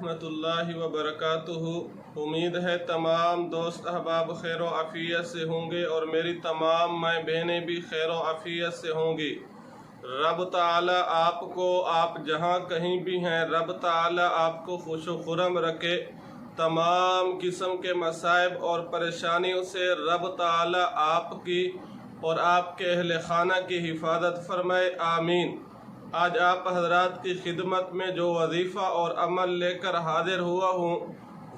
वरहमतुल्लाहि वबरकातुहू। उम्मीद है तमाम दोस्त अहबाब खैर व आफियत से होंगे और मेरी तमाम माएँ बहनें भी खैर व आफियत से होंगी। रब ताला आपको, आप जहाँ कहीं भी हैं, रब ताला आपको खुश व खुरम रखे। तमाम किस्म के मसाइब और परेशानियों से रब ताला आपकी और आपके अहल खाना की हिफाजत फरमाए, आमीन। आज आप हजरात की खिदमत में जो वजीफ़ा और अमल लेकर हाजिर हुआ हूँ,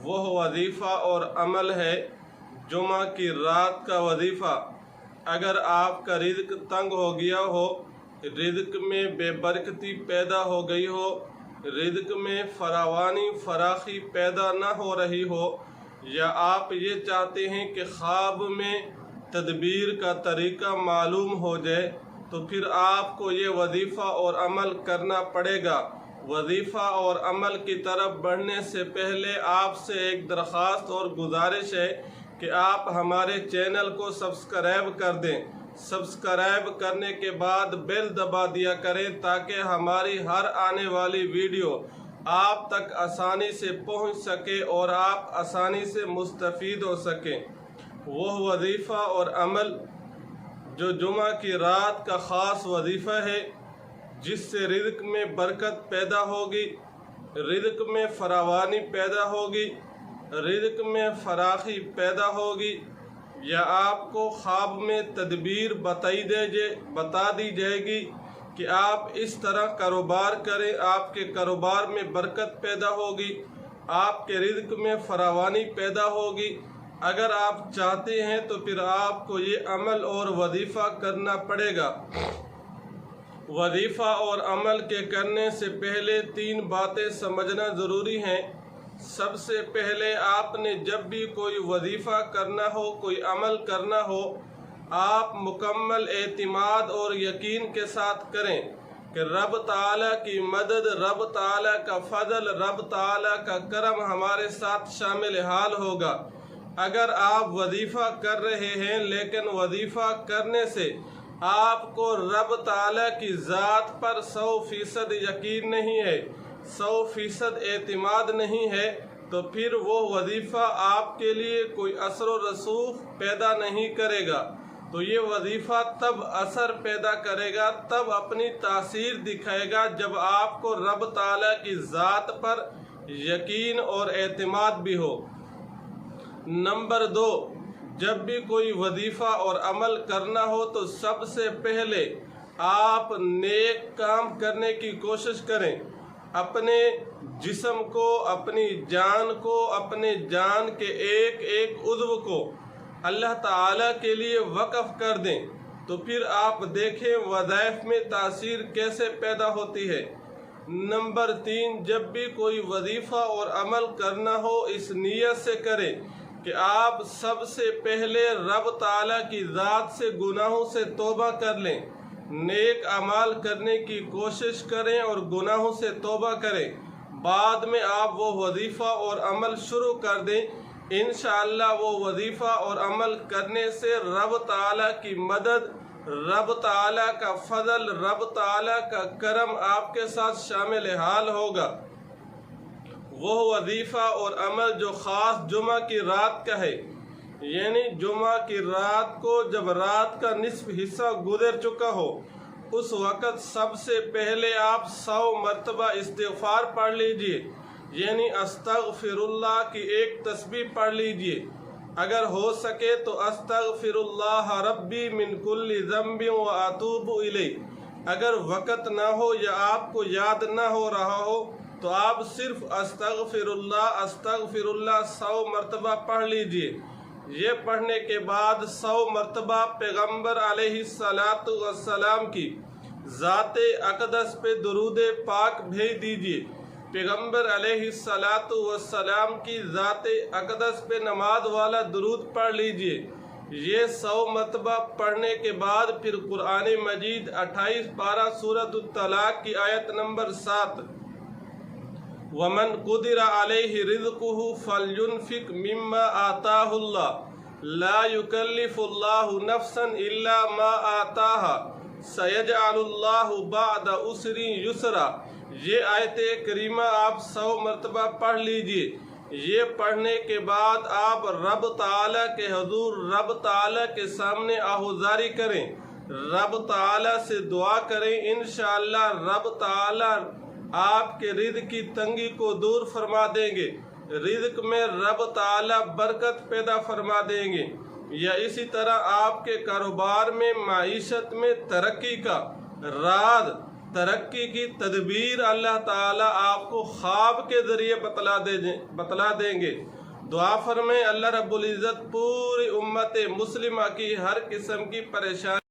वह वजीफ़ा और अमल है जुमा की रात का वजीफ़ा। अगर आपका रिज़्क तंग हो गया हो, रिज़्क में बेबरकती पैदा हो गई हो, रिज़्क में फरावानी फराखी पैदा न हो रही हो, या आप ये चाहते हैं कि ख्वाब में तदबीर का तरीका मालूम हो जाए, तो फिर आपको ये वजीफ़ा और अमल करना पड़ेगा। वजीफ़ा और अमल की तरफ बढ़ने से पहले आपसे एक दरख्वास्त और गुजारिश है कि आप हमारे चैनल को सब्सक्राइब कर दें। सब्सक्राइब करने के बाद बेल दबा दिया करें ताकि हमारी हर आने वाली वीडियो आप तक आसानी से पहुंच सके और आप आसानी से मुस्तफ़ीद हो सकें। वह वजीफ़ा और अमल जो जुमा की रात का ख़ास वजीफ़ा है, जिससे रिज़्क में बरकत पैदा होगी, रिज़्क में फरावानी पैदा होगी, रिज़्क में फराखी पैदा होगी, या आपको ख्वाब में तदबीर बता दी जाएगी कि आप इस तरह कारोबार करें, आपके कारोबार में बरकत पैदा होगी, आपके रिज़्क में फरावानी पैदा होगी। अगर आप चाहते हैं तो फिर आपको ये अमल और वजीफ़ा करना पड़ेगा। वजीफ़ा और अमल के करने से पहले 3 बातें समझना ज़रूरी हैं। सबसे पहले आपने जब भी कोई वजीफ़ा करना हो, कोई अमल करना हो, आप मुकम्मल एतिमाद और यकीन के साथ करें कि रब ताला की मदद, रब ताला का फजल, रब ताला का करम हमारे साथ शामिल हाल होगा। अगर आप वजीफ़ा कर रहे हैं लेकिन वजीफ़ा करने से आपको रब ताला की ज़ात पर 100% यकीन नहीं है, 100% एतिमाद नहीं है, तो फिर वो वजीफ़ा आपके लिए कोई असर व रसूख पैदा नहीं करेगा। तो ये वजीफ़ा तब असर पैदा करेगा, तब अपनी तासीर दिखाएगा जब आपको रब ताला की ज़ात पर यकीन और एतिमाद भी हो। नंबर 2, जब भी कोई वजीफ़ा और अमल करना हो तो सबसे पहले आप नेक काम करने की कोशिश करें। अपने जिस्म को, अपनी जान को, अपने जान के एक एक उज़्व को अल्लाह ताला के लिए वक़्फ़ कर दें, तो फिर आप देखें वज़ाइफ में तासीर कैसे पैदा होती है। नंबर 3, जब भी कोई वजीफ़ा और अमल करना हो, इस नीयत से करें कि आप सबसे पहले रब ताला की ज़ात से गुनाहों से तौबा कर लें, नेक अमाल करने की कोशिश करें और गुनाहों से तौबा करें। बाद में आप वो वजीफ़ा और अमल शुरू कर दें। इंशाअल्लाह वो वजीफ़ा और अमल करने से रब ताला की मदद, रब ताला का फजल, रब ताला का करम आपके साथ शामिल हाल होगा। वो वजीफ़ा और अमल जो ख़ास जुमा की रात का है, यानी जुमा की रात को जब रात का निस्फ हिस्सा गुजर चुका हो, उस वक़्त सबसे पहले आप 100 मरतबा इस्तिग़फ़ार पढ़ लीजिए, यानी अस्तग़फ़िरुल्लाह की एक तस्बीह पढ़ लीजिए। अगर हो सके तो अस्तग़फ़िरुल्लाह रब्बी मिन कुल्ली ज़ंबिन व अतूबु इलैह। अगर वक़्त ना हो या आपको याद ना हो रहा हो तो आप सिर्फ अस्तग़फ़िरुल्लाह 100 मरतबा पढ़ लीजिए। ये पढ़ने के बाद 100 मरतबा पैगम्बर अलैहिस्सलातु वस्सलाम की ज़ाते अक़दस पे दुरूद पाक भेज दीजिए। पैगम्बर अलैहिस्सलातु वस्सलाम की ज़ाते अक़दस पे नमाज वाला दुरूद पढ़ लीजिए। ये 100 मरतबा पढ़ने के बाद फिर कुरान मजीद 28 पारा सूरत तलाक़ की आयत नंबर 7, वमन कुदिरा अलैहि रिज़्क़ुहु फलयुनफ़िक़ मिम्मा आताहुल्लाह ला युकल्लिफ़ुल्लाहु नफ़्सन इल्ला मा आताहा सयजअलुल्लाहु बअद उसरि युसरा। یہ آیت کریمہ آپ 100 مرتبہ پڑھ لیجئے۔ یہ پڑھنے کے بعد آپ رب تعالیٰ کے حضور، رب تعالیٰ کے سامنے آہوزاری کریں، رب تعالیٰ سے دعا کریں۔ انشاءاللہ رب تعالیٰ آپ کے رزق کی تنگی کو دور فرما دیں گے، رزق میں رب تعالیٰ برکت پیدا فرما دیں گے۔ یا اسی طرح آپ کے کاروبار میں، معیشت میں ترقی کا راز، ترقی کی تدبیر اللہ تعالیٰ آپ کو خواب کے ذریعے بتلا دیں گے۔ دعا فرمائیں اللہ رب العزت پوری امت مسلمہ کی ہر قسم کی پریشانی